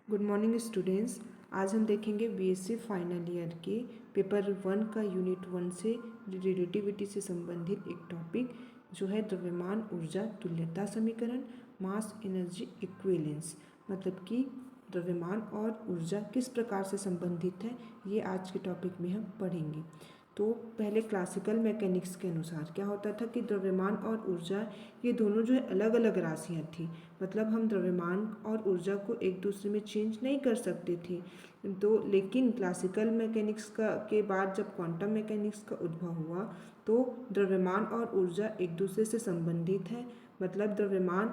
Good morning students. आज हम देखेंगे बीएससी फाइनल ईयर के पेपर 1 का यूनिट 1 से रिलेटिविटी से संबंधित एक टॉपिक जो है द्रव्यमान ऊर्जा तुल्यता समीकरण, मास एनर्जी इक्विवेलेंस। मतलब कि द्रव्यमान और ऊर्जा किस प्रकार से संबंधित है, ये आज के टॉपिक में हम पढ़ेंगे। तो पहले क्लासिकल मैकेनिक्स के अनुसार क्या होता था कि द्रव्यमान और ऊर्जा ये दोनों जो है अलग अलग राशियाँ थी। मतलब हम द्रव्यमान और ऊर्जा को एक दूसरे में चेंज नहीं कर सकते थे। तो लेकिन क्लासिकल मैकेनिक्स के बाद जब क्वांटम मैकेनिक्स का उद्भव हुआ तो द्रव्यमान और ऊर्जा एक दूसरे से संबंधित है। मतलब द्रव्यमान,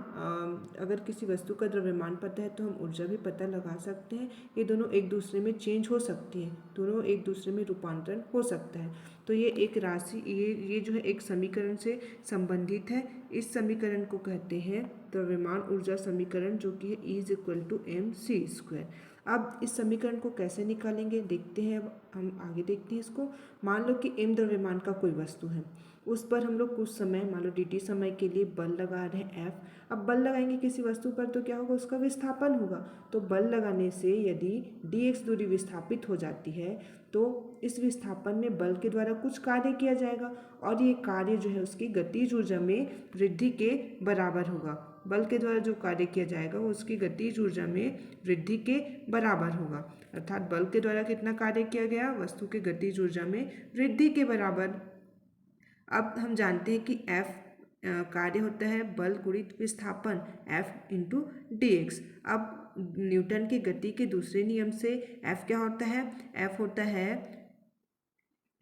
अगर किसी वस्तु का द्रव्यमान पता है तो हम ऊर्जा भी पता लगा सकते हैं। ये दोनों एक दूसरे में चेंज हो सकती हैं, दोनों एक दूसरे में रूपांतरण हो सकता है। तो ये एक राशि, ये जो है एक समीकरण से संबंधित है। इस समीकरण को कहते हैं द्रव्यमान ऊर्जा समीकरण, जो कि है E=mc²। अब इस समीकरण को कैसे निकालेंगे देखते हैं। अब हम आगे देखते हैं इसको। मान लो कि m द्रव्यमान का कोई वस्तु है, उस पर हम लोग कुछ समय, मान लो dt समय के लिए बल लगा रहे हैं F। अब बल लगाएंगे किसी वस्तु पर तो क्या होगा, उसका विस्थापन होगा। तो बल लगाने से यदि dx दूरी विस्थापित हो जाती है तो इस विस्थापन में बल के द्वारा कुछ कार्य किया जाएगा और ये कार्य जो है उसकी गतिज ऊर्जा में वृद्धि के बराबर होगा। बल के द्वारा जो कार्य किया जाएगा वो उसकी गतिज ऊर्जा में वृद्धि के बराबर होगा। अर्थात बल के द्वारा कितना कार्य किया गया, वस्तु के गतिज ऊर्जा में वृद्धि के बराबर। अब हम जानते हैं कि F कार्य होता है बल गुणित विस्थापन F इंटू dx। अब न्यूटन के गति के दूसरे नियम से F क्या होता है, F होता है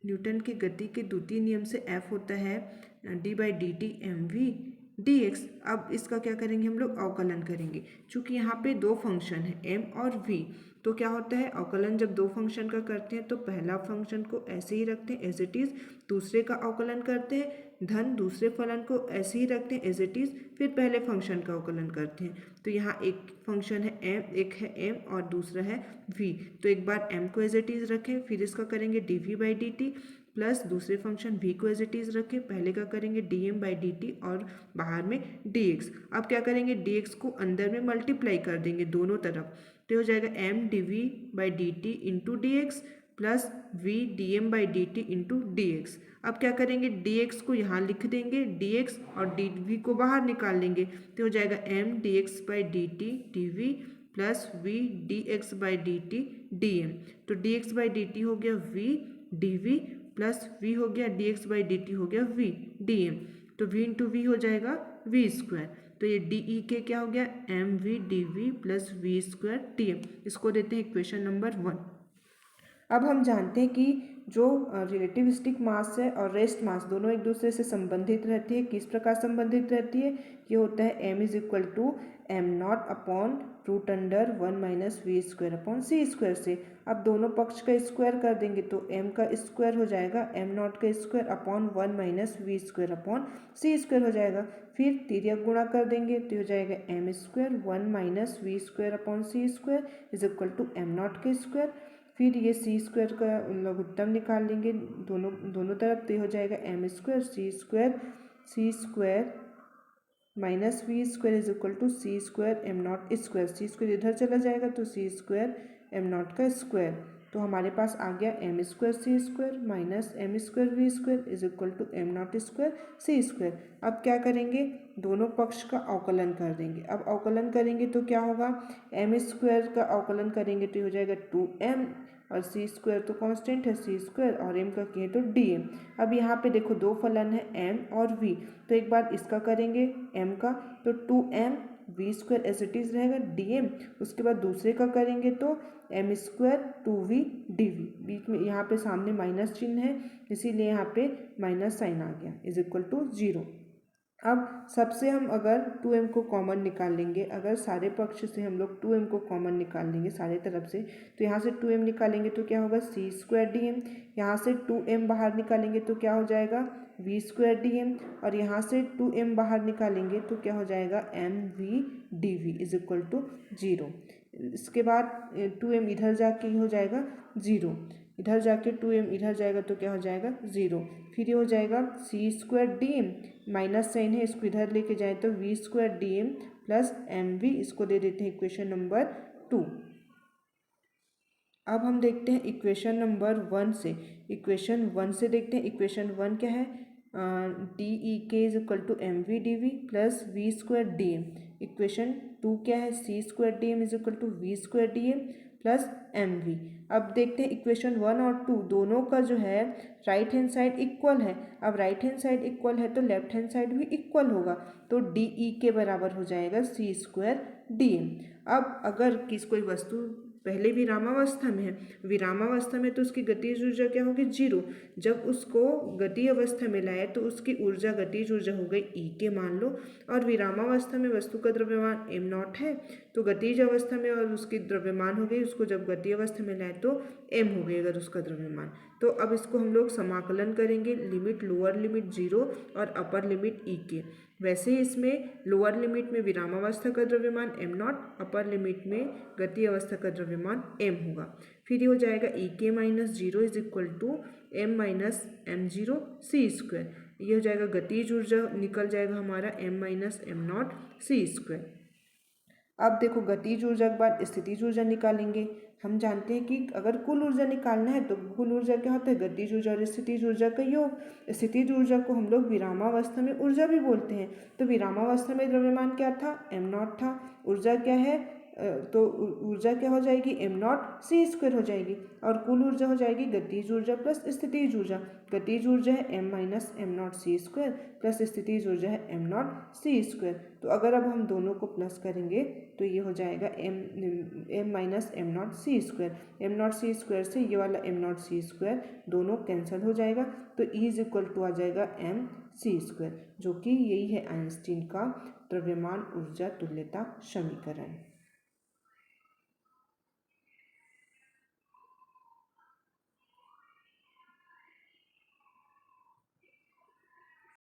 न्यूटन के गति के द्वितीय नियम से F होता है d/dt mv/dx। अब इसका क्या करेंगे, हम लोग अवकलन करेंगे। चूंकि यहाँ पे दो फंक्शन है m और v, तो क्या होता है अवकलन जब दो फंक्शन का करते हैं तो पहला फंक्शन को ऐसे ही रखते हैं एज इट इज, दूसरे का अवकलन करते हैं धन दूसरे फलन को ऐसे ही रखते हैं एज इट इज, फिर पहले फंक्शन का अवकलन करते हैं। तो यहाँ एक फंक्शन है m, एक है m और दूसरा है v। तो एक बार m को एज इट इज रखें, फिर इसका करेंगे dv/dt, प्लस दूसरे फंक्शन v को एज इट इज रखें, पहले का करेंगे dm/dt और बाहर में dx। अब क्या करेंगे, dx को अंदर में मल्टीप्लाई कर देंगे दोनों तरफ, तो हो जाएगा m dv/dt into dx plus v dm/dt into dx। अब क्या करेंगे, dx को यहाँ लिख देंगे dx और dv को बाहर निकाल लेंगे, तो हो जाएगा m dx/dt dv plus v dx/dt dm। तो dx/dt हो गया v dv प्लस v हो गया dx/dt हो गया v dm। तो v इंटू वी हो जाएगा v²। तो ये डी के क्या हो गया, mv/dv प्लस v² dm। इसको देते हैं इक्वेशन नंबर 1। अब हम जानते हैं कि जो रिलेटिविस्टिक मास है और रेस्ट मास दोनों एक दूसरे से संबंधित रहती है। किस प्रकार संबंधित रहती है, ये होता है m=m0/√(1-v²/c² से। अब दोनों पक्ष का स्क्वायर कर देंगे तो m का स्क्वायर हो जाएगा m0 का स्क्वायर अपॉन 1-v²/c² हो जाएगा। फिर तिर्यक गुणा कर देंगे तो हो जाएगा m² 1-v²/c² m0 के स्क्वायर। फिर ये c² का लघुत्तम निकाल लेंगे दोनों तरफ, तो हो जाएगा m² c² minus v² c² m0²। c² इधर चला जाएगा तो c² m0 का स्क्वायर। तो हमारे पास आ गया m² c² minus m² v² m0² c²। अब क्या करेंगे, दोनों पक्ष का अवकलन कर देंगे। अब अवकलन करेंगे तो क्या होगा, m² का अवकलन करेंगे तो हो जाएगा 2m और c² तो कांस्टेंट है c² और m का कहें तो dm। अब यहाँ पे देखो दो फलन है m और v, तो एक बार इसका करेंगे m का तो 2m v² as it is रहेगा dm। उसके बाद दूसरे का करेंगे तो m² 2v dv। बीच में यहाँ पे सामने माइनस चिन्ह है इसीलिए यहाँ पे माइनस साइन आ गया =0। अब सबसे हम अगर 2m को कॉमन निकाल लेंगे, अगर सारे पक्ष से हम लोग 2m को कॉमन निकाल लेंगे सारे तरफ से, तो यहाँ से 2m निकालेंगे तो क्या होगा c² dm। यहाँ से 2m बाहर निकालेंगे तो क्या हो जाएगा v² dm और यहाँ से 2m बाहर निकालेंगे तो क्या हो जाएगा mv dv =0। इसके बाद 2m इधर जाके हो जाएगा 0, इधर जाके 2m इधर जाएगा तो क्या हो जाएगा 0। फिर ये हो जाएगा c² dm, माइनस साइन है इसको इधर लेके जाए तो v² dm प्लस mv, इसको दे देते हैं इक्वेशन नंबर 2। अब हम देखते हैं इक्वेशन नंबर 1 से। इक्वेशन 1 से देखते हैं। इक्वेशन 1 क्या है? D E K is equal to M V D V plus V square D M. Equation 2 क्या है? C square D M is equal to V square D M plus M V. अब देखते हैं equation 1 और 2 दोनों का जो है राइट हैंड साइड इक्वल है। अब राइट हैंड साइड इक्वल है तो लेफ्ट हैंड साइड भी इक्वल होगा, तो डी ई के बराबर हो जाएगा सी स्क्वायर डी एम। अब अगर कोई वस्तु पहले विरामावस्था में है, विरामावस्था में तो उसकी गतिज ऊर्जा क्या होगी? जीरो। जब उसको गतिज अवस्था में लाए तो उसकी ऊर्जा गतिज ऊर्जा हो गई ई के मान लो, और विरामावस्था में वस्तु का द्रव्यमान एम नॉट है, तो गतिज अवस्था में और उसकी द्रव्यमान हो गई, उसको जब गति अवस्था में लाए तो एम हो गई अगर उसका द्रव्यमान। तो अब इसको हम लोग समाकलन करेंगे, लिमिट लोअर लिमिट जीरो और अपर लिमिट ई के। वैसे ही इसमें लोअर लिमिट में विरामावस्था का द्रव्यमान एम नॉट, अपर लिमिट में गति अवस्था का द्रव्यमान एम होगा। फिर ये हो जाएगा E K minus zero is equal to M minus M zero C square. ये हो जाएगा गतिज ऊर्जा निकल जाएगा हमारा M minus M naught C square. अब देखो गतिज ऊर्जा के बाद स्थितिज ऊर्जा निकालेंगे। हम जानते हैं कि अगर कुल ऊर्जा निकालना है तो कुल ऊर्जा क्या होता है? गतिज ऊर्जा और स्थितिज ऊर्जा का योग। स्थितिज ऊर्जा को हम लोग विरामावस्था में ऊर्जा भी बोलते हैं। तो विरामावस्था में द्रव्यमान क्या था? एम नॉट था। ऊर्जा क्या है? तो ऊर्जा क्या हो जाएगी? एम नॉट सी स्क्वायर हो जाएगी, और कुल ऊर्जा हो जाएगी गतिज ऊर्जा प्लस स्थितिज ऊर्जा। गतिज ऊर्जा है M minus M naught C square plus स्थितिज ऊर्जा है एम नॉट सी स्क्वायर। तो अगर अब हम दोनों को प्लस करेंगे तो ये हो जाएगा M minus M naught C square. M naught C square से ये वाला एम नॉट सी स्क्वायर दोनों कैंसिल हो जाएगा, तो ई इज इक्वल टू आ जाएगा एम सी स्क्वायर, जो कि यही है आइंस्टीन का द्रव्यमान ऊर्जा तुल्यता समीकरण।